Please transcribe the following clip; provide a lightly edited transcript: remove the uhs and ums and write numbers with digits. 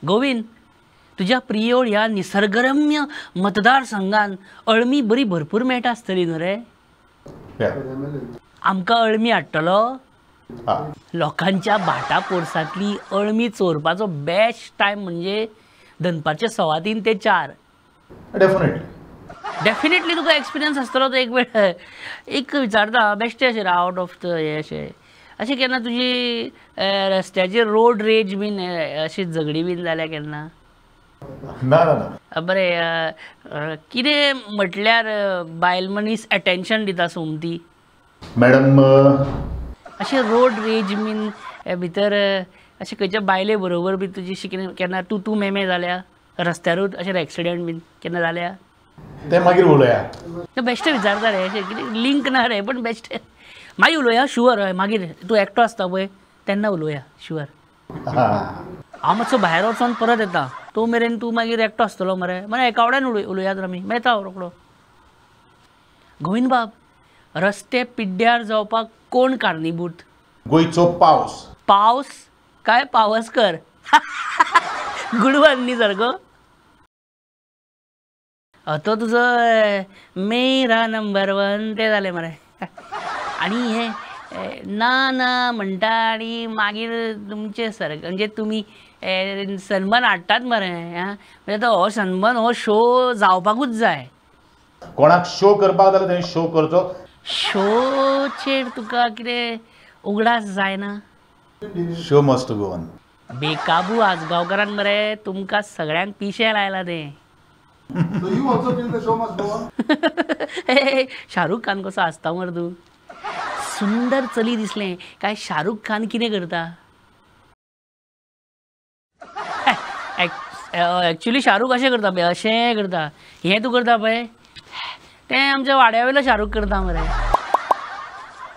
गोविंद, तुझ्या प्रियोड ह्या निसर्गरम्य मतदारसंघान अळमी बरी भरपूर मेळटा आसतली न्हू रे? आमकां अळमी हाडटलो? लोकांच्या भाटा पोरसांतली अळमी चोरपाचो बेस्ट टायम म्हणजे दनपारचे 3:15 ते 4. डेफिनेटली तुका एक्सपिरियन्स आसतलो तो एक वेळ. एक विचारता बेश्टे अशें आउट ऑफ द हे अशें केन्ना तुजी रस्त्याचेर रोड रेज बीन अशी झगडी बीन जाल्या केन्ना? ना. बरें, कितें म्हटल्यार बायल मनीस अटेन्शन दिता सोमती? मॅडम अशें रोड रेज बीन भितर अशें खंयच्या बायले बरोबर बी तुजी केन्ना तूं मेमे जाल्या रस्त्यारूच अशें एक्सिडेंट बीन केन्ना जाल्या? ते मागीर उलोवया. बेश्टे विचारता रे, अशें कितें लिंक ना रे, पण बेश्टे मागीर उलोवया. शुअर हय, मागीर तूं एकटो आसता पळय तेन्ना उलोवया. शुअर. हांव मातसो भायर वचोन परत येता. तो मेरेन तूं मागीर एकटो आसतलो मरे. मागीर एका वांगडान उलोवया तर आमी. येता हांव रोखडो. गोविंद बाब, रस्ते पिड्ड्यार जावपाक कोण कारणीभूत? गोंयचो पावस. पावस काय पावसकर? गुडवन न्ही सारको? तो तुजो मेरा नंबर 1 ते जालें मरे. आनी हे ना म्हणटा आनी मागीर तुमचे म्हणजे तुमी सन्मान हाडटात मरे. म्हणजे तो हो सन्मान हो शो जावपाकूच जाय. कोणाक शो करपाक जाल्यार थंय शो करचो. शोचेर तुका कितें उगडास जायना? Show must go on. बेकाबू आजगांवकारान मरे तुमकां सगळ्यांक पिशे लायला ते. शाहरुख खान कसो आसता मरे तूं? सुंदर चली दिसलें काय शाहरुख खान कितें करता? एक्चुअली शाहरुख अशें करता पळय, अशें करता. हें तूं करता पळय तें आमच्या वाड्या वयलो शाहरुख करता मरे.